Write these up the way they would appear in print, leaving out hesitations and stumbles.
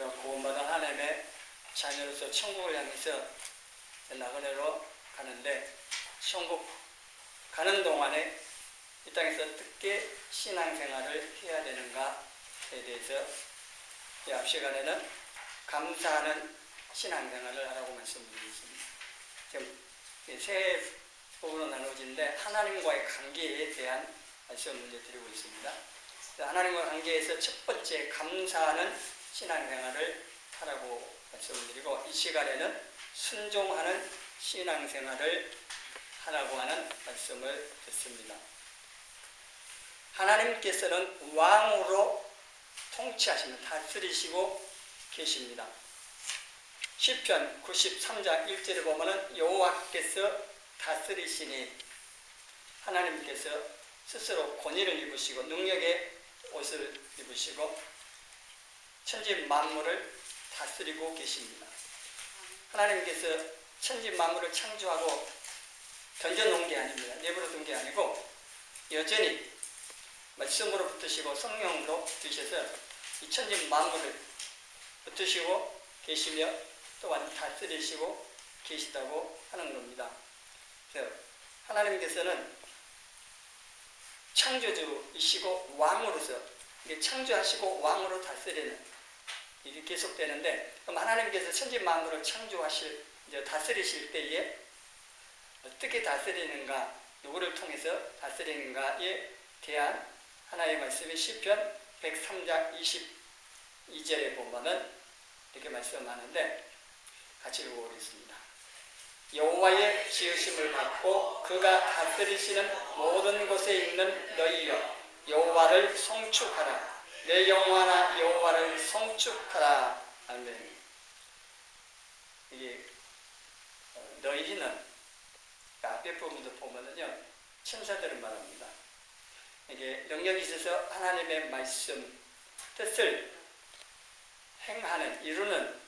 구원받은 하나님의 자녀로서 천국을 향해서 나그네로 가는데, 천국 가는 동안에 이 땅에서 어떻게 신앙생활을 해야 되는가에 대해서 앞 시간에는 감사하는 신앙생활을 하라고 말씀드리겠습니다. 지금 세 부분으로 나누어지는데 하나님과의 관계에 대한 말씀을 먼저 드리고 있습니다. 하나님과 관계에서 첫 번째 감사하는 신앙생활을 하라고 말씀을 드리고, 이 시간에는 순종하는 신앙생활을 하라고 하는 말씀을 듣습니다. 하나님께서는 왕으로 통치하시며 다스리시고 계십니다. 시편 93장 1절에 보면은 여호와께서 다스리시니, 하나님께서 스스로 권위를 입으시고 능력의 옷을 입으시고 천지 만물을 다스리고 계십니다. 하나님께서 천지 만물을 창조하고 던져놓은 게 아닙니다. 내버려 둔 게 아니고 여전히 말씀으로 붙으시고 성령으로 붙으셔서 이 천지 만물을 붙으시고 계시며 또한 다스리시고 계시다고 하는 겁니다. 그래서 하나님께서는 창조주이시고 왕으로서 창조하시고 왕으로 다스리는 일이 계속되는데, 그럼 하나님께서 천지 만물을 창조하실, 다스리실 때에 어떻게 다스리는가, 누구를 통해서 다스리는가에 대한 하나의 말씀이 시편 103장 22절에 보면은 이렇게 말씀하는데, 같이 읽어보겠습니다. 여호와의 지으심을 받고 그가 다스리시는 모든 곳에 있는 너희여, 여호와를 송축하라. 내 영혼아 여호와를 송축하라. 아멘. 이게 너희는 앞에 부분도 보면은요, 천사들을 말합니다. 이게 능력이 있어서 하나님의 말씀 뜻을 행하는, 이루는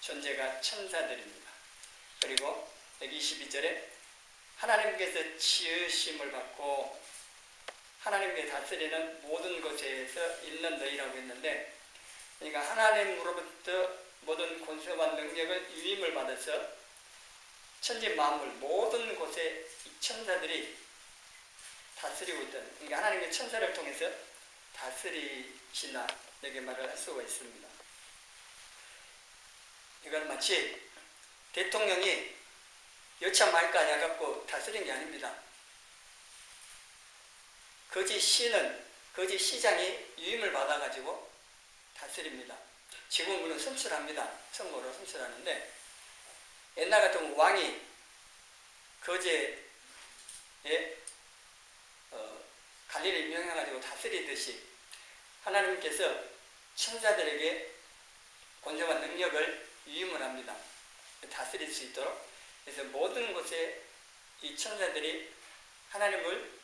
존재가 천사들입니다. 그리고 여기 22절에 하나님께서 지으심을 받고 하나님께 다스리는 모든 것에서 있는 너희라고 했는데, 그러니까 하나님으로부터 모든 권세와 능력을 유임을 받아서 천지 만물 모든 곳에 이 천사들이 다스리고 있다는, 그러니까 하나님의 천사를 통해서 다스리신다, 이렇게 말을 할 수가 있습니다. 이건 마치 대통령이 여차 말까 해갖고 다스린 게 아닙니다. 거지 시장이 유임을 받아가지고 다스립니다. 지금 물론 선출합니다. 선거로 선출하는데, 옛날 같은 왕이 거제에 관리를 임명해가지고 다스리듯이 하나님께서 천사들에게 권세와 능력을 유임을 합니다. 다스릴 수 있도록. 그래서 모든 곳에 이 천사들이 하나님을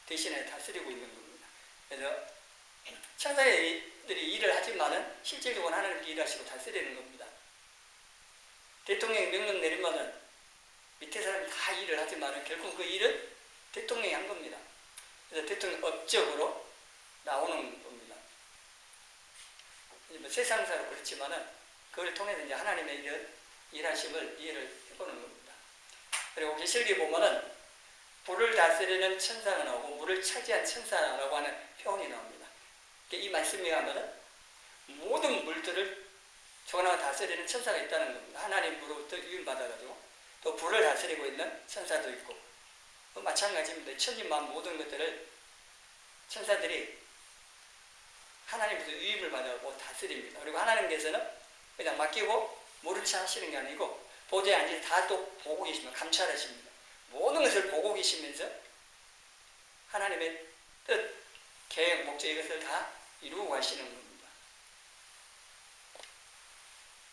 대신에 다스리고 있는 겁니다. 그래서 천사들이 일을 하지만은 실질적으로 하나님께 일하시고 다스리는 겁니다. 대통령이 명령 내리면은 밑에 사람이 다 일을 하지만은 결국 그 일은 대통령이 한 겁니다. 그래서 대통령 업적으로 나오는 겁니다. 뭐 세상사로 그렇지만은 그걸 통해서 이제 하나님의 일하심을 이해를 해보는 겁니다. 그리고 계시록에 보면은 불을 다스리는 천사가 나오고 물을 차지한 천사라고 하는 표현이 나옵니다. 이 말씀에 하면은 모든 물들을 조건하고 다스리는 천사가 있다는 겁니다. 하나님으로부터 유임받아가지고 또 불을 다스리고 있는 천사도 있고, 마찬가지입니다. 천지만 모든 것들을 천사들이 하나님부터 유임을 받아고 다스립니다. 그리고 하나님께서는 그냥 맡기고 모른 체 하시는 게 아니고 보좌에 앉아서 다 또 보고 계시면 감찰하십니다. 모든 것을 보고 계시면서 하나님의 뜻, 계획, 목적 이것을 다 이루고 가시는 겁니다.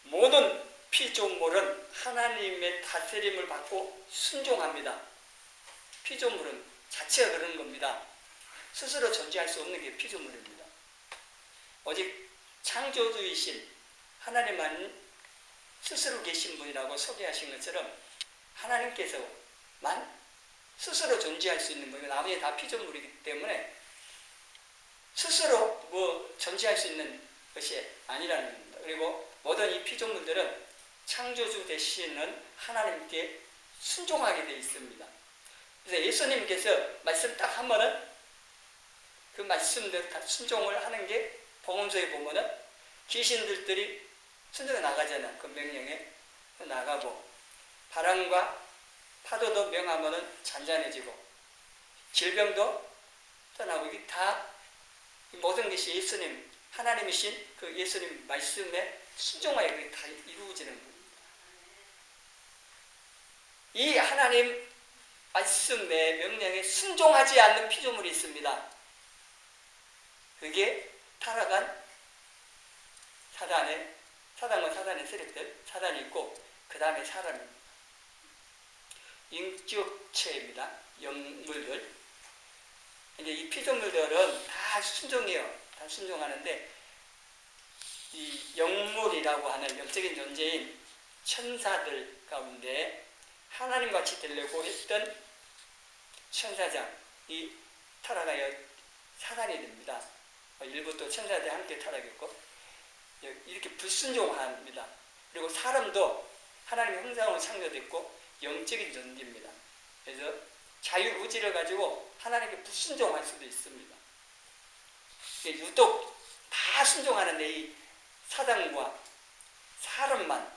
모든 피조물은 하나님의 다스림을 받고 순종합니다. 피조물은 자체가 그런 겁니다. 스스로 존재할 수 없는 게 피조물입니다. 오직 창조주이신 하나님만 스스로 계신 분이라고 소개하신 것처럼 하나님께서만 스스로 존재할 수 있는 분이고 나머지 다 피조물이기 때문에 스스로 존재할 수 있는 것이 아니라는 겁니다. 그리고 모든 이 피조물들은 창조주 되시는 하나님께 순종하게 되어 있습니다. 그래서 예수님께서 말씀 딱 하면은 그 말씀대로 다 순종을 하는 게 복음서에 보면은 귀신들이 순종해 나가잖아요. 그 명령에 나가고 바람과 파도도 명하면은 잔잔해지고 질병도 떠나고 이게 다 모든 것이 예수님 하나님이신 그 예수님 말씀에 순종하여 그게 다 이루어지는 겁니다. 이 하나님 말씀의 명령에 순종하지 않는 피조물이 있습니다. 그게 타락한 사단과 사단의 세력들, 사단이 있고 그 다음에 사람입니다. 인격체입니다. 영물들. 이제 이 피조물들은 다 순종해요. 다 순종하는데 이 영물이라고 하는 영적인 존재인 천사들 가운데 하나님같이 되려고 했던 천사장이 타락하여 사단이 됩니다. 일부 또 천사들이 함께 타락했고 이렇게 불순종합니다. 그리고 사람도 하나님의 형상으로 창조됐고 영적인 존재입니다. 그래서 자유의지를 가지고 하나님께 불순종할 수도 있습니다. 유독 다 순종하는데 이 사단과 사람만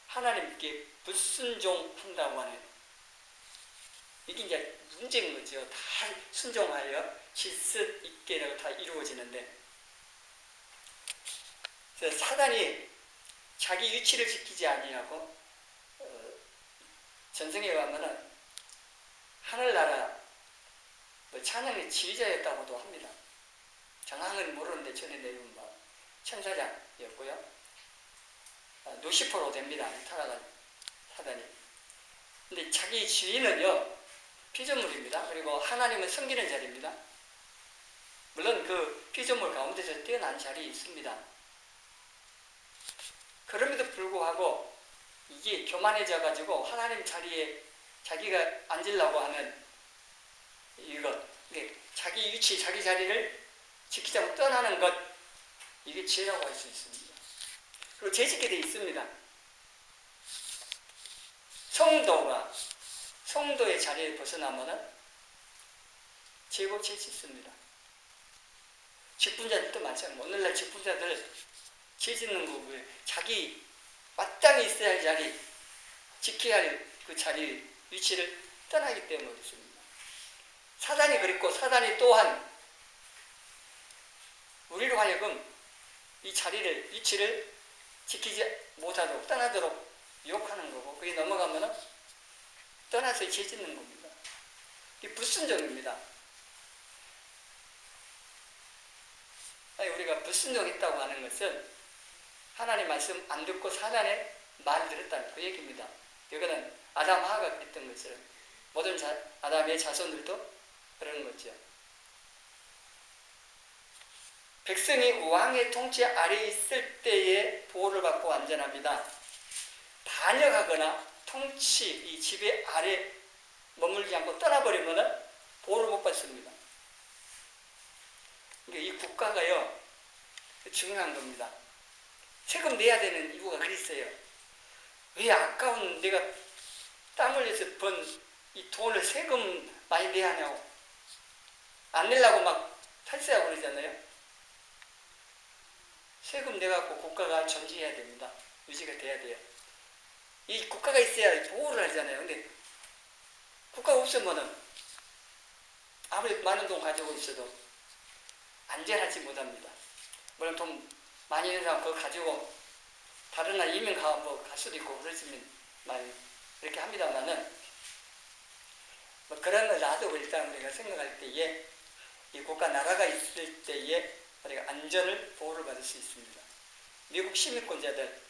하나님께 불순종한다고 하는 이게 이제 문제인 거죠. 다 순종하여 질서 있게 다 이루어지는데 그래서 사단이 자기 위치를 지키지 아니하고 전승에 가면은 하늘나라 찬양의 지휘자였다고도 합니다. 정확은 모르는데 전에 내용은 천사장이었고요. 루시퍼로 됩니다. 타락한 사단이. 근데 자기 지위는요 피조물입니다. 그리고 하나님을 섬기는 자리입니다. 물론 그 피조물 가운데서 뛰어난 자리에 있습니다. 그럼에도 불구하고 이게 교만해져 가지고 하나님 자리에 자기가 앉으려고 하는 이것, 자기 위치, 자기 자리를 지키자고 떠나는 것, 이게 죄라고 할 수 있습니다. 그리고 죄짓게 되어 있습니다. 성도가 성도의 자리에 벗어나면은 제법 죄짓습니다. 직분자들도 마찬가지입니다. 오늘날 직분자들 죄짓는 거고요. 자기 마땅히 있어야 할 자리, 지켜야 할 그 자리, 위치를 떠나기 때문에 그렇습니다. 사단이 그랬고 사단이 또한 우리로 하여금 이 자리를, 위치를 지키지 못하도록 떠나도록 유혹하는 거고 그게 넘어가면은 떠나서 죄짓는 겁니다. 이게 불순종입니다. 아니, 우리가 불순종했다고 하는 것은 하나님 말씀 안 듣고 사단의 말을 들었다는 그 얘기입니다. 이거는 아담 하가 그랬던 것처럼 모든 아담의 자손들도 그러는 거죠. 백성이 왕의 통치 아래에 있을 때에 보호를 받고 안전합니다. 반역하거나 통치, 이 지배 아래 머물지 않고 떠나버리면 보호를 못 받습니다. 이 국가가요, 중요한 겁니다. 세금 내야 되는 이유가 그랬어요. 왜 아까운 내가 땀 흘려서 번 이 돈을 세금 많이 내야 하냐고. 안 내려고 막 탈세하고 그러잖아요. 세금 내갖고 국가가 존재해야 됩니다. 유지가 돼야 돼요. 이 국가가 있어야 보호를 하잖아요. 근데 국가가 없으면은 아무리 많은 돈 가지고 있어도 안전하지 못합니다. 물론 돈 많이 있는 사람 그거 가지고 다른 나라 이민 갈 수도 있고 그러지만 그렇게 합니다만은 뭐 그런 걸 놔두고 일단 우리가 생각할 때에 이 국가 나라가 있을 때에 우리가 안전을 보호를 받을 수 있습니다. 미국 시민권자들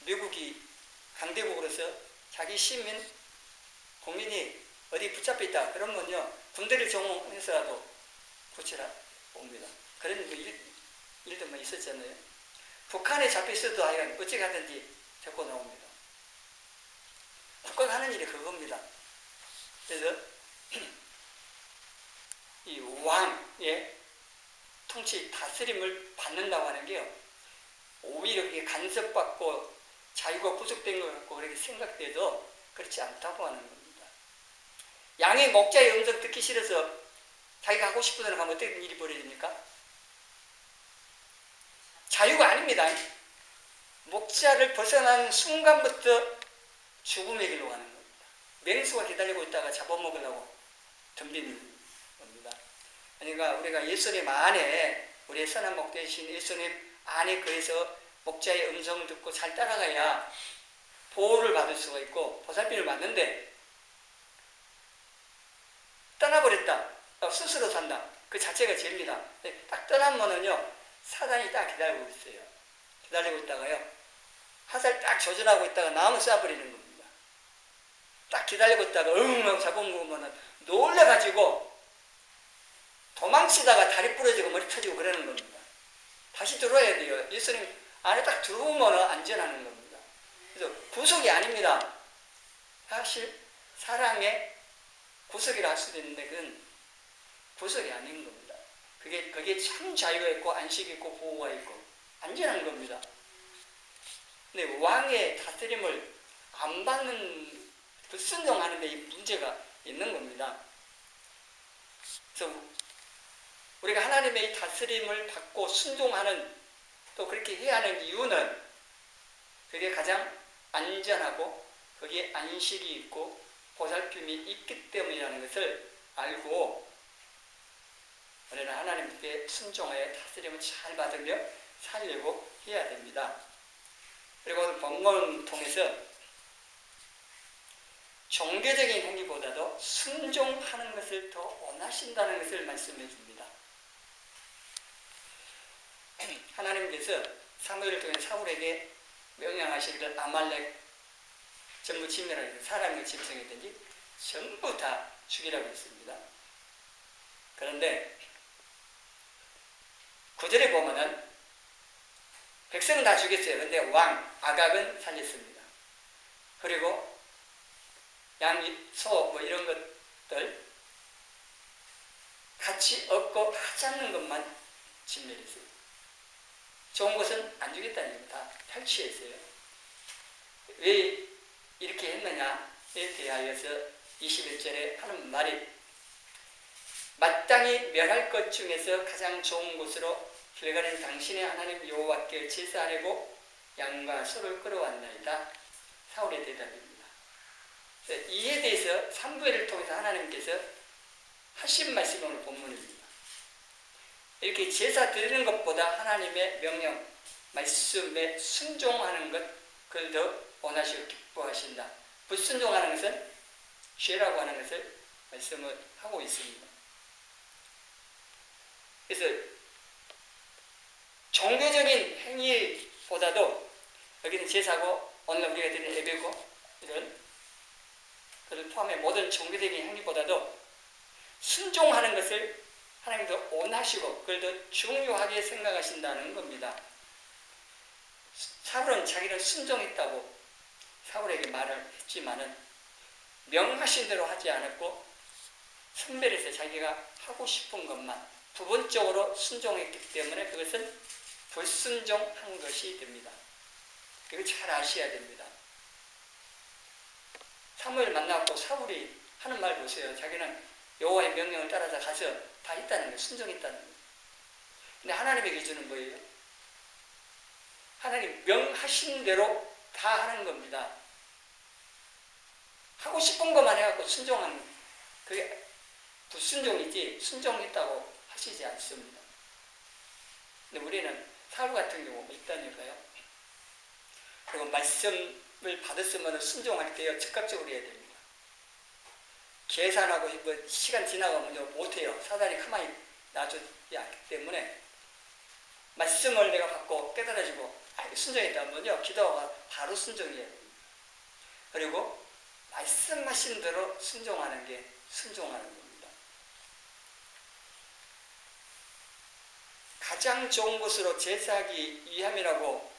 미국이 강대국으로서 자기 시민 국민이 어디 붙잡혀 있다 그러면요 군대를 정원해서라도 고치라 옵니다. 그런 일도 뭐 있었잖아요. 북한에 잡혀 있어도 하여간 어찌 가든지 데리고 나옵니다. 국가가 하는 일이 그겁니다. 그래서 이 왕의 통치, 다스림을 받는다고 하는 게요, 오히려 그게 간섭받고 자유가 구속된 것 같고 그렇게 생각돼도 그렇지 않다고 하는 겁니다. 양이 목자의 음성 듣기 싫어서 자기가 하고 싶은 대로 가면 어떻게 일이 벌어집니까? 자유가 아닙니다. 목자를 벗어난 순간부터 죽음의 길로 가는 겁니다. 맹수가 기다리고 있다가 잡아먹으려고 덤비는 겁니다. 그러니까 우리가 예수님 안에, 우리의 선한 목자이신 예수님 안에 거해서 목자의 음성을 듣고 잘 따라가야 보호를 받을 수가 있고 보살핌을 받는데, 떠나버렸다, 스스로 산다, 그 자체가 죄입니다. 딱 떠나면은요, 사단이 딱 기다리고 있어요. 기다리고 있다가요, 화살 딱 조절하고 있다가 나무 쏴버리는 겁니다. 딱 기다리고 있다가 하고 잡아먹으면 놀래가지고 도망치다가 다리 부러지고 머리 터지고 그러는 겁니다. 다시 들어와야 돼요. 예수님 안에 딱 들어오면 안전하는 겁니다. 그래서 구속이 아닙니다. 사실 사랑의 구속이라 할 수도 있는데 그건 구속이 아닌 겁니다. 그게 참 자유가 있고 안식이 있고 보호가 있고 안전한 겁니다. 근데 왕의 다스림을 안 받는, 불순종하는 데 이 문제가 있는 겁니다. 그래서 우리가 하나님의 이 다스림을 받고 순종하는, 또 그렇게 해야 하는 이유는 그게 가장 안전하고 거기에 안식이 있고 보살핌이 있기 때문이라는 것을 알고 우리는 하나님께 순종하여 다스림을 잘 받으며 살려고 해야 됩니다. 그리고 오늘 본문을 통해서 종교적인 행위보다도 순종하는 것을 더 원하신다는 것을 말씀해 줍니다. 하나님께서 사무엘을 통해 사울에게 명령하시기를 아말렉 전부 진멸하라, 사람을 짐승이든지 전부 다 죽이라고 했습니다. 그런데 9절에 보면은 백성은 다 죽였어요. 그런데 왕 아각은 살렸습니다. 그리고 양, 소 뭐 이런 것들 같이 얻고 하지 않는 것만 진멸했어요. 좋은 것은 안 주겠다는 얘기입니다. 다 탈취했어요. 왜 이렇게 했느냐에 대하여서 21절에 하는 말이, 마땅히 멸할 것 중에서 가장 좋은 곳으로 길갈에서 당신의 하나님 여호와께 제사하려고 양과 소를 끌어왔나이다. 사울의 대답입니다. 이에 대해서 사무엘을 통해서 하나님께서 하신 말씀이 오늘 본문입니다. 이렇게 제사 드리는 것보다 하나님의 명령, 말씀에 순종하는 것, 그걸 더 원하시고 기뻐하신다. 불순종하는 것은 죄라고 하는 것을 말씀을 하고 있습니다. 그래서 종교적인 행위보다도, 여기는 제사고 오늘 우리가 드리는 예배고 이런 그를 포함해 모든 종교적인 행위보다도 순종하는 것을 하나님도 원하시고 그걸 더 중요하게 생각하신다는 겁니다. 사울은 자기는 순종했다고 사울에게 말을 했지만은 명하신 대로 하지 않았고 선별해서 자기가 하고 싶은 것만 부분적으로 순종했기 때문에 그것은 불순종한 것이 됩니다. 이거 잘 아셔야 됩니다. 사무엘 만나고 사울이 하는 말 보세요. 자기는 여호와의 명령을 따라서 가서 다 했다는 거예요. 순종했다는 거예요. 근데 하나님의 기준은 뭐예요? 하나님 명하신 대로 다 하는 겁니다. 하고 싶은 것만 해갖고 순종하는 거예요. 그게 불순종이지 순종했다고 하시지 않습니다. 근데 우리는 사울 같은 경우 있다니까요. 그리고 말씀을 받았으면 순종할 때요, 즉각적으로 해야 됩니다. 계산하고 뭐 시간 지나가면 못해요. 사단이 가만히 놔주지 않기 때문에 말씀을 내가 받고 깨달아지고 순종했다면요, 기도가 바로 순종이에요. 그리고 말씀하신 대로 순종하는 게 순종하는 겁니다. 가장 좋은 곳으로 제사하기 위함이라고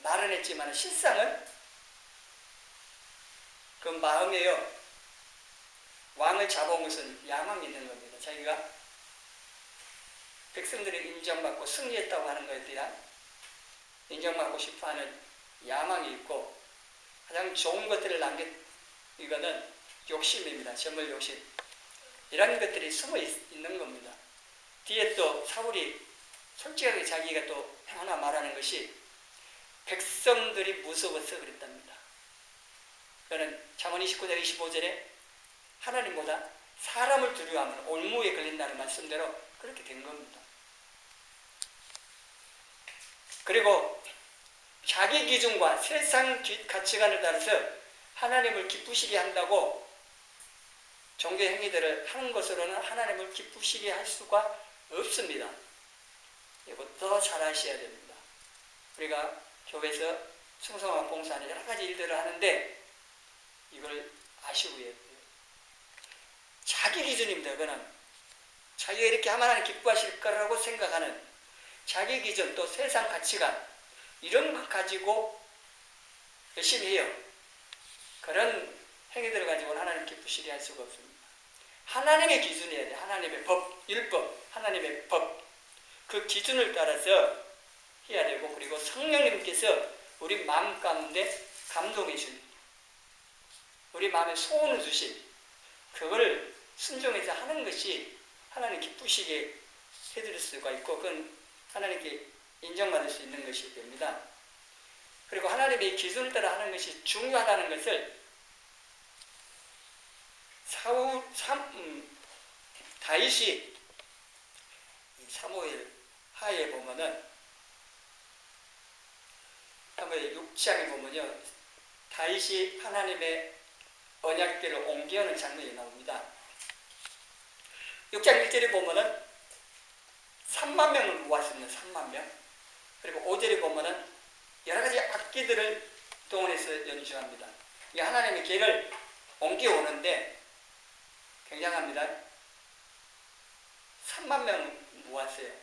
말은 했지만 실상은 그 마음에요, 왕을 잡아온 것은 야망이 있는 겁니다. 자기가 백성들이 인정받고 승리했다고 하는 것에 대한 인정받고 싶어하는 야망이 있고 가장 좋은 것들을 이거는 욕심입니다. 재물 욕심. 이런 것들이 숨어 있는 겁니다. 뒤에 또 사울이 솔직하게 자기가 또 하나 말하는 것이 백성들이 무서워서 그랬답니다. 그는 잠언 29장 25절에 하나님보다 사람을 두려워하면 올무에 걸린다는 말씀대로 그렇게 된 겁니다. 그리고 자기 기준과 세상 가치관을 따라서 하나님을 기쁘시게 한다고 종교 행위들을 하는 것으로는 하나님을 기쁘시게 할 수가 없습니다. 이것도 잘 아셔야 됩니다. 우리가 교회에서 충성과 봉사하는 여러 가지 일들을 하는데 이걸 아시고 해야 돼요. 자기 기준입니다. 그거는 자기가 이렇게 하면 하나님 기뻐하실 거라고 생각하는 자기 기준 또 세상 가치관 이런 것 가지고 열심히 해요. 그런 행위들을 가지고는 하나님 기쁘시게 할 수가 없습니다. 하나님의 기준이어야 돼요. 하나님의 법, 율법, 하나님의 법 그 기준을 따라서 해야 되고 그리고 성령님께서 우리 마음 가운데 감동해 주신 우리 마음에 소원을 주신 그걸 순종해서 하는 것이 하나님 기쁘시게 해드릴 수가 있고 그건 하나님께 인정받을 수 있는 것이 됩니다. 그리고 하나님의 기준을 따라 하는 것이 중요하다는 것을 다윗이 사무엘 하에 보면은 사무엘 6장에 보면요 다윗이 하나님의 언약궤를 옮겨오는 장면이 나옵니다. 6장 1절에 보면은 3만 명을 모았습니다. 3만 명. 그리고 5절에 보면은 여러 가지 악기들을 동원해서 연주합니다. 이게 하나님의 궤를 옮겨오는데 굉장합니다. 3만 명 모았어요.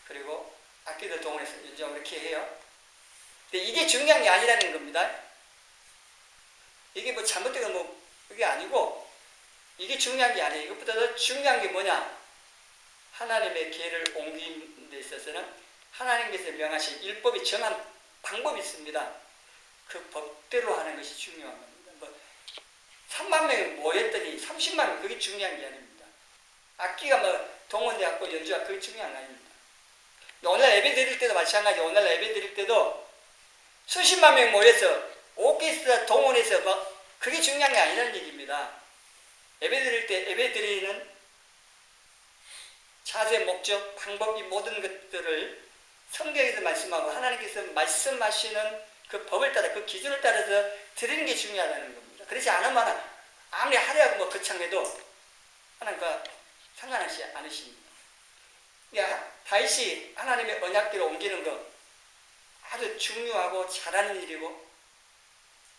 그리고 악기들 동원해서 연주하고 이렇게 해요. 근데 이게 중요한 게 아니라는 겁니다. 이게 뭐 잘못된 뭐 그게 아니고 이게 중요한 게 아니에요. 이것보다 더 중요한 게 뭐냐? 하나님의 궤를 옮기는 데 있어서는 하나님께서 명하신 율법이 정한 방법이 있습니다. 그 법대로 하는 것이 중요한 겁니다. 뭐 3만 명이 모였더니 30만 명 그게 중요한 게 아닙니다. 악기가 뭐 동원되고 연주가 그게 중요한 게 아닙니다. 오늘 예배 드릴 때도 마찬가지. 오늘 예배 드릴 때도 수십만 명 모여서 오케스트라 동원해서 뭐 그게 중요한 게 아니라는 얘기입니다. 예배 드릴 때 예배 드리는 자세, 목적, 방법 이 모든 것들을 성경에서 말씀하고 하나님께서 말씀하시는 그 법을 따라 그 기준을 따라서 드리는 게 중요하다는 겁니다. 그렇지 않으면 아무리 화려하고 뭐 거창해도 하나님과 상관하지 않으십니다. 그러니까 다윗이 하나님의 언약궤를 옮기는 것 아주 중요하고 잘하는 일이고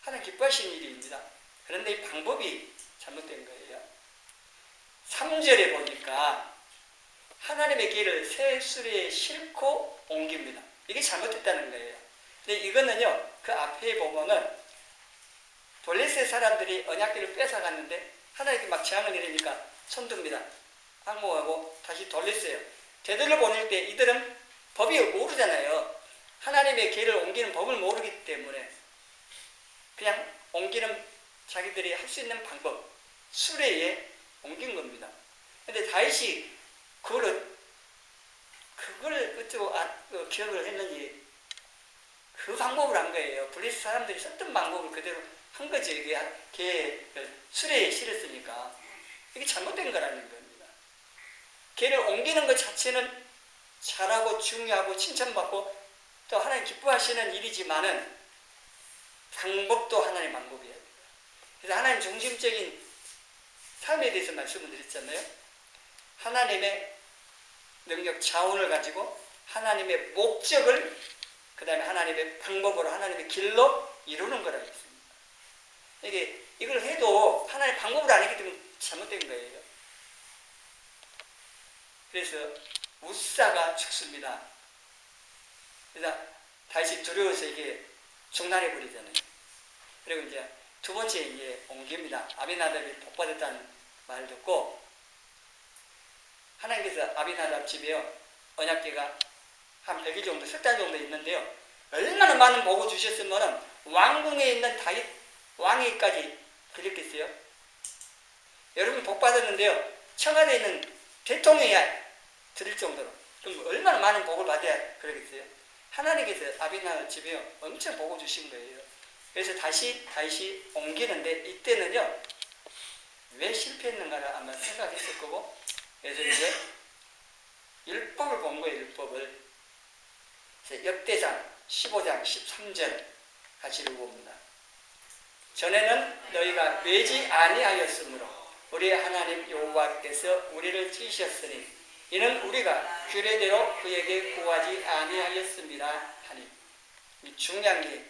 하나님 기뻐하시는 일입니다. 그런데 이 방법이 잘못된 거예요. 3절에 보니까 하나님의 궤를 새 수레에 싣고 옮깁니다. 이게 잘못됐다는 거예요. 근데 이거는요, 그 앞에 보면은 블레셋 사람들이 언약궤를 뺏어갔는데 하나님께 막 재앙을 내리니까 손듭니다. 항복하고 다시 돌렸어요. 되돌려 보낼 때 이들은 법이 모르잖아요. 하나님의 궤를 옮기는 법을 모르기 때문에 그냥 옮기는 자기들이 할 수 있는 방법, 수레에 옮긴 겁니다. 근데 다윗이 그걸 어쩌고 기억을 했는지 그 방법을 한 거예요. 블레셋 사람들이 썼던 방법을 그대로 한 거죠. 이게 궤를 수레에 실었으니까 이게 잘못된 거라는 겁니다. 궤를 옮기는 것 자체는 잘하고 중요하고 칭찬받고 또 하나님 기뻐하시는 일이지만은 방법도 하나님의 방법이에요. 그래서 하나님 중심적인 삶에 대해서 말씀을 드렸잖아요. 하나님의 능력, 자원을 가지고 하나님의 목적을 그 다음에 하나님의 방법으로 하나님의 길로 이루는 거라고 했습니다. 이걸 해도 하나님의 방법을 안 했기 때문에 잘못된 거예요. 그래서 우사가 죽습니다. 그래서 다시 두려워서 이게 중단해 버리잖아요. 그리고 이제 두 번째 이제 옮깁니다. 아비나답이 복받았다는 말 듣고 하나님께서 아비나답 집에요 언약궤가 한 100일 정도, 석 달 정도 있는데요. 얼마나 많은 복을 주셨으면 왕궁에 있는 다윗 왕에까지 드렸겠어요? 여러분 복 받았는데요. 청와대에 있는 대통령이 드릴 정도로. 그럼 얼마나 많은 복을 받아야 그러겠어요? 하나님께서 아비나을 집에 엄청 복을 주신 거예요. 그래서 다시 옮기는데 이때는요. 왜 실패했는가를 아마 생각했을 거고, 그래서 이제 율법을 본 거예요. 율법을. 그래서 역대상 15장 13절 같이 읽어봅니다. 전에는 너희가 매지 아니하였으므로 우리 하나님 여호와께서 우리를 찌셨으니 이는 우리가 규례대로 그에게 구하지 아니하였습니다 하니. 중요한 게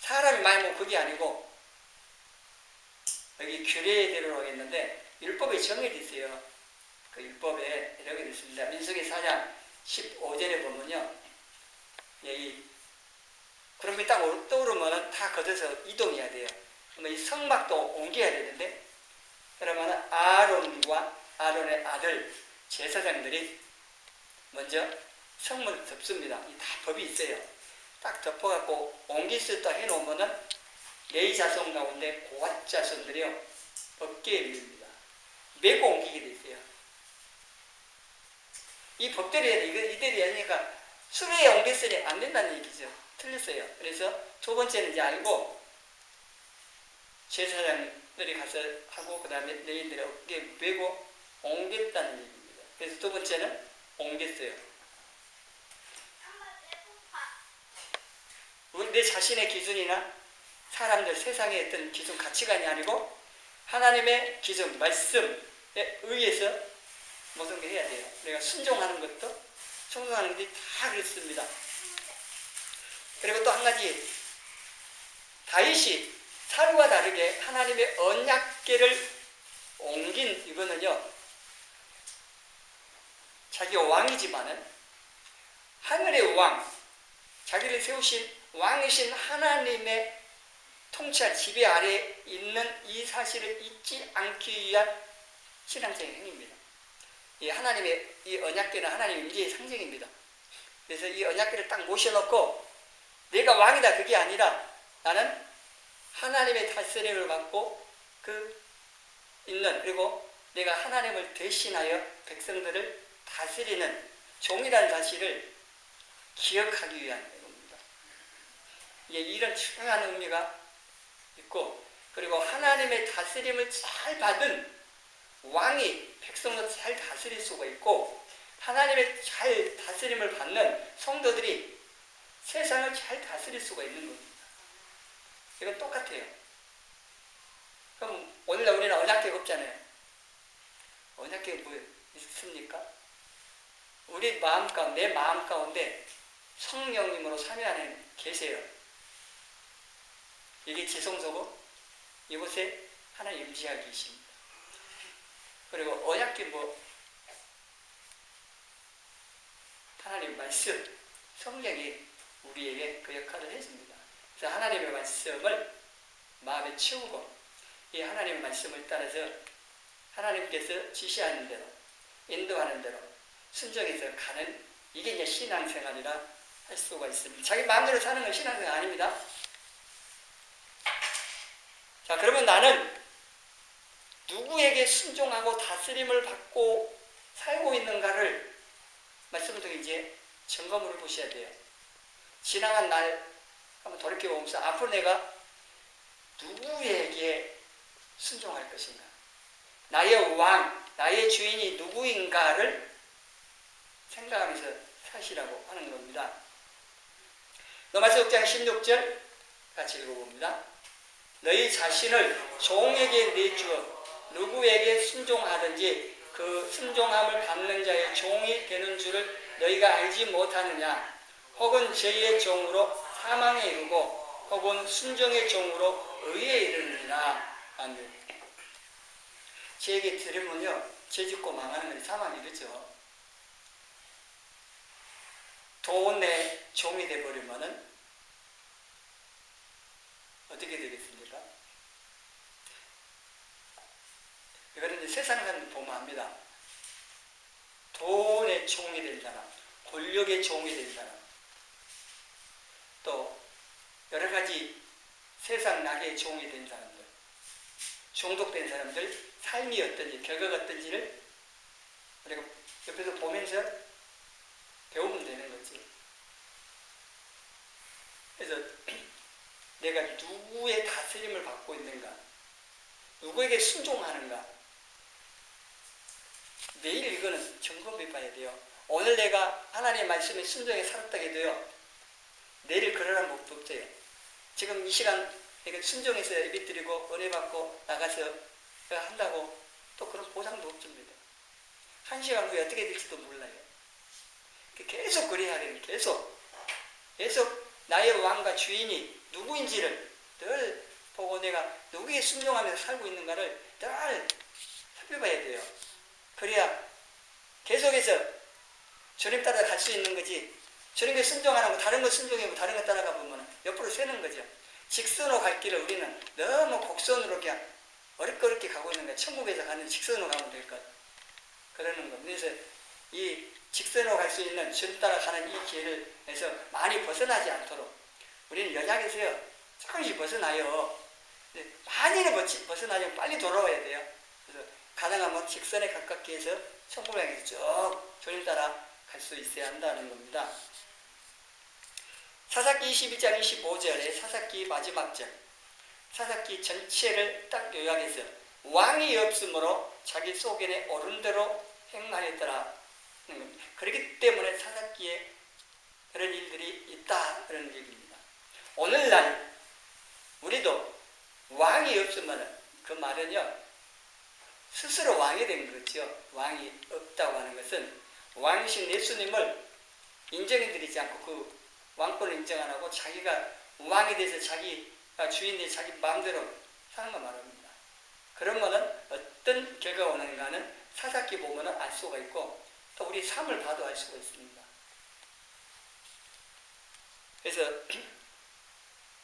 사람이 많이 뭐 그게 아니고 여기 규례대로 했는데 율법에 정해져 있어요. 그 율법에 이렇게 되어 있습니다. 민수기 4장 15절에 보면요. 여기 구름이 딱 떠오르면 다 걷어서 이동해야 돼요. 그러면 이 성막도 옮겨야 되는데 그러면 아론과 아론의 아들 제사장들이 먼저 성문을 덮습니다. 이 다 법이 있어요. 딱 덮어갖고 옮길 수 있다 해놓으면은 레위 자손 가운데 고앗 자손들이요 법궤에 밀립니다. 메고 옮기게 돼 있어요. 이 법대로 이대로 하니까 수레에 옮겼으니 안 된다는 얘기죠. 틀렸어요. 그래서 두 번째는 이제 알고 제사장들이 가서 하고 그 다음에 레위인들이 어깨에 메고 옮겼다는 얘기입니다. 그래서 두 번째는 옮겼어요. 내 자신의 기준이나 사람들 세상의 어떤 기준 가치관이 아니고 하나님의 기준 말씀에 의해서 모든 게 해야 돼요. 내가 순종하는 것도 순종하는 것이 다 그렇습니다. 그리고 또 한 가지 다윗이 사울과 다르게 하나님의 언약궤를 옮긴 이거는요. 자기가 왕이지만은 하늘의 왕, 자기를 세우신 왕이신 하나님의 통치할 지배 아래에 있는 이 사실을 잊지 않기 위한 신앙적인 행위입니다. 이 하나님의 이 언약궤는 하나님의 임재의 상징입니다. 그래서 이 언약궤를 딱 모셔놓고 내가 왕이다 그게 아니라 나는 하나님의 다스림을 받고 그리고 내가 하나님을 대신하여 백성들을 다스리는 종이라는 사실을 기억하기 위한 겁니다. 이런 중요한 의미가 있고 그리고 하나님의 다스림을 잘 받은 왕이 백성을 잘 다스릴 수가 있고 하나님의 잘 다스림을 받는 성도들이 세상을 잘 다스릴 수가 있는 겁니다. 이건 똑같아요. 그럼 오늘날 우리는 언약궤가 없잖아요. 언약궤가 뭐 있습니까? 우리 마음 가운데, 내 마음 가운데 성령님으로 삼위 안에 계세요. 이게 지성소고 이곳에 하나님 임재하고 계십니다. 그리고 언약궤 하나님 말씀, 성령이 우리에게 그 역할을 해줍니다. 그래서 하나님의 말씀을 마음에 채우고 이 하나님의 말씀을 따라서 하나님께서 지시하는 대로 인도하는 대로 순종해서 가는 이게 이제 신앙생활이라 할 수가 있습니다. 자기 마음대로 사는 건 신앙생활 아닙니다. 자, 그러면 나는 누구에게 순종하고 다스림을 받고 살고 있는가를 말씀을 통해 이제 점검을 해보셔야 돼요. 지나간 날 한번 돌이켜보면서 앞으로 내가 누구에게 순종할 것인가? 나의 왕, 나의 주인이 누구인가를 생각하면서 사시라고 하는 겁니다. 로마서 6장 16절 같이 읽어봅니다. 너희 자신을 종에게 내주어 누구에게 순종하든지 그 순종함을 받는 자의 종이 되는 줄을 너희가 알지 못하느냐? 혹은 죄의 종으로 사망에 이르고 혹은 순종의 종으로 의에 이르느니라. 아멘. 죄에게 들으면요 죄 짓고 망하는 건 사망이 이르죠. 돈의 종이 되어버리면은 어떻게 되겠습니까? 이거는 이제 세상 사람 보면 압니다. 돈의 종이 된 자는 권력의 종이 된 사람, 또 여러 가지 세상 낙의 종이 된 사람들, 중독된 사람들 삶이 어떤지, 결과가 어떤지를 우리가 옆에서 보면서 배우면 되는 거지. 그래서 내가 누구의 다스림을 받고 있는가, 누구에게 순종하는가, 매일 이거는 점검해 봐야 돼요. 오늘 내가 하나님의 말씀에 순종해 살았다고 해도요, 내일 그러라는 법도 없어요. 지금 이 시간 내가 순종해서 예배 드리고 은혜 받고 나가서 한다고 또 그런 보장도 없습니다. 한 시간 후에 어떻게 될지도 몰라요. 계속 그래야 돼요. 계속 나의 왕과 주인이 누구인지를 늘 보고 내가 누구에 순종하면서 살고 있는가를 늘 살펴봐야 돼요. 그래야 계속해서 주님 따라 갈 수 있는 거지. 주님께 순종 안 하고 다른 거 순종하고 다른 거 따라가 보면 옆으로 새는 거죠. 직선으로 갈 길을 우리는 너무 곡선으로 그냥 어렵게 가고 있는 거야. 천국에서 가는 직선으로 가면 될 것. 그러는 겁니다. 그래서 이 직선으로 갈 수 있는 주님 따라 가는 이 길을 해서 많이 벗어나지 않도록 우리는 연약해서요. 조금씩 벗어나요. 많이는 벗어나려면 빨리 돌아와야 돼요. 그래서 가능하면 직선에 가깝게 해서 천국을 향해서 쭉 주님 따라 갈 수 있어야 한다는 겁니다. 사사기 21장 25절에 사사기 마지막 절, 사사기 전체를 딱 요약해서 왕이 없으므로 자기 소견에 옳은 대로 행하였더라. 그렇기 때문에 사사기에 그런 일들이 있다. 그런 얘기입니다. 오늘날 우리도 왕이 없으면 그 말은요, 스스로 왕이 된 거죠. 왕이 없다고 하는 것은 왕이신 예수님을 인정해드리지 않고 그 왕권을 인정 안 하고 자기가 왕이 돼서 자기가 주인 돼서 자기 마음대로 사는 거 말합니다. 그러면은 어떤 결과가 오는가는 사사기 보면은 알 수가 있고 또 우리 삶을 봐도 알 수가 있습니다. 그래서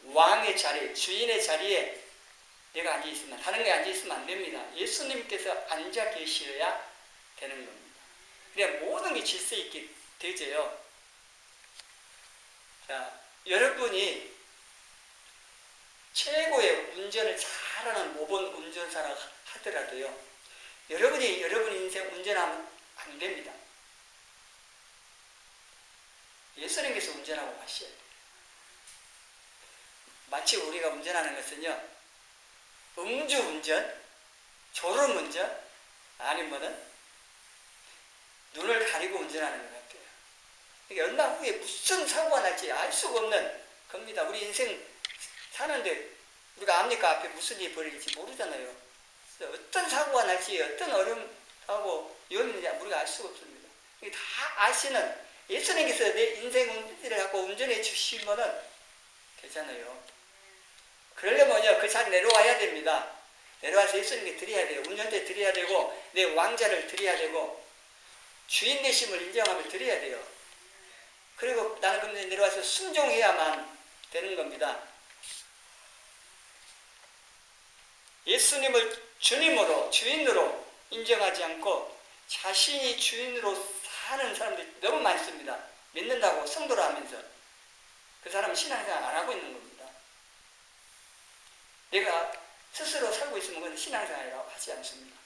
왕의 자리, 주인의 자리에 내가 앉아있으면, 다른 게 앉아있으면 안 됩니다. 예수님께서 앉아 계셔야 되는 겁니다. 그래야 모든 게 질서 있게 되져요. 자, 여러분이 최고의 운전을 잘하는 모범 운전사라 하더라도요, 여러분이 여러분 인생 운전하면 안 됩니다. 예수님께서 운전하고 가셔야 돼요. 마치 우리가 운전하는 것은요, 음주운전, 졸음운전, 아니면은 눈을 가리고 운전하는 것 같아요. 이게 얼마 후에 무슨 사고가 날지 알 수가 없는 겁니다. 우리 인생 사는데 우리가 압니까? 앞에 무슨 일이 벌어질지 모르잖아요. 어떤 사고가 날지, 어떤 어려움하고 위험인지 우리가 알 수가 없습니다. 이게 다 아시는 예수님께서 내 인생 운전을 갖고 운전해 주시면은 되잖아요. 그러려면요, 그 자리 내려와야 됩니다. 내려와서 예수님께 드려야 돼요. 운전대 드려야 되고, 내 왕자를 드려야 되고, 주인 되심을 인정하면 드려야 돼요. 그리고 나는 그런데 내려와서 순종해야만 되는 겁니다. 예수님을 주님으로, 주인으로 인정하지 않고 자신이 주인으로 사는 사람들이 너무 많습니다. 믿는다고 성도로 하면서 그 사람은 신앙생활 안 하고 있는 겁니다. 내가 스스로 살고 있으면 그건 신앙생활이라고 하지 않습니다.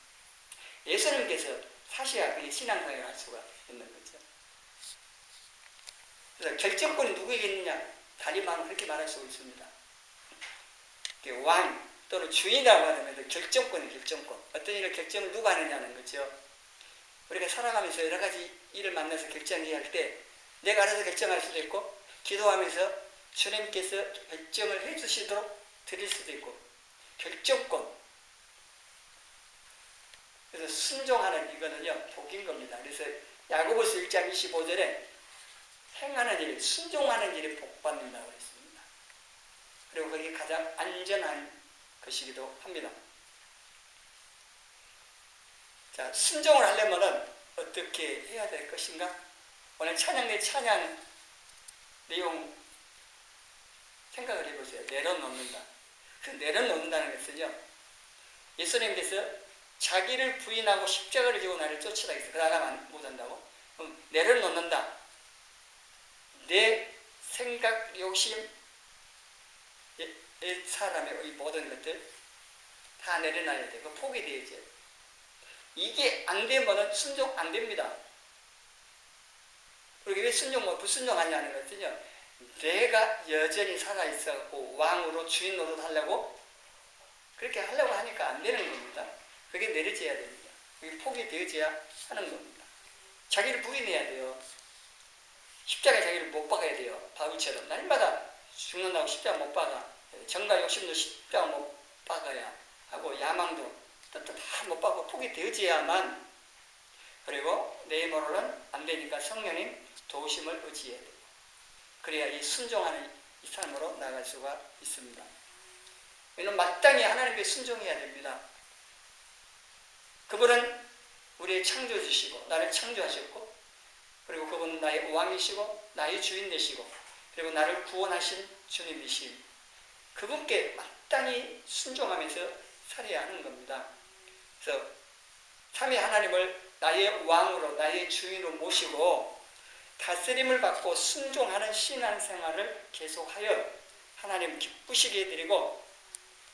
예수님께서 사셔야 그게 신앙생활을 할 수가 있는 거죠. 그래서 결정권이 누구에게 있느냐? 다리만 그렇게 말할 수 있습니다. 왕 또는 주인이라고 하면 결정권이 결정권. 어떤 일을 결정을 누가 하느냐는 거죠. 우리가 살아가면서 여러 가지 일을 만나서 결정해야 할 때 내가 알아서 결정할 수도 있고 기도하면서 주님께서 결정을 해주시도록 드릴 수도 있고 결정권. 그래서 순종하는 이거는요 복인 겁니다. 그래서 야고보서 1장 25절에 행하는 일, 순종하는 일이 복받는다고 했습니다. 그리고 그게 가장 안전한 것이기도 합니다. 자, 순종을 하려면 어떻게 해야 될 것인가? 오늘 찬양 내용 생각을 해보세요. 내려놓는다. 그 내려놓는다는 것은요, 예수님께서 자기를 부인하고 십자가를 지고 나를 쫓으라 했어요. 그러다가 못한다고? 그럼 내려놓는다. 내 생각, 욕심, 사람의 이 모든 것들 다 내려놔야 되고 포기되어야죠. 이게 안 되면은 순종 안 됩니다. 그리고 왜 불순종하냐는 것은요, 내가 여전히 살아있어갖고 왕으로 주인 노릇 하려고 그렇게 하려고 하니까 안 되는 겁니다. 그게 내려져야 됩니다. 그게 포기되어져야 하는 겁니다. 자기를 부인해야 돼요. 십자가에 자기를 못 박아야 돼요. 바울처럼 날마다 죽는다고 십자가 못 박아. 정과 욕심도 십자가 못 박아야 하고, 야망도 다 못 박고 포기되어져야만, 그리고 내 힘으로는 안 되니까 성령님 도우심을 의지해야 돼요. 그래야 이 순종하는 이 삶으로 나갈 수가 있습니다. 이는 마땅히 하나님께 순종해야 됩니다. 그분은 우리의 창조주시고 나를 창조하셨고, 그리고 그분은 나의 왕이시고 나의 주인 되시고, 그리고 나를 구원하신 주님이신 그분께 마땅히 순종하면서 살아야 하는 겁니다. 그래서 삼위 하나님을 나의 왕으로 나의 주인으로 모시고 다스림을 받고 순종하는 신앙생활을 계속하여 하나님 기쁘시게 해드리고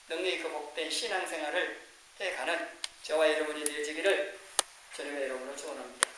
능력이 그 복된 신앙생활을 해가는 저와 여러분이 되어지기를 주님의 이름으로 축원합니다.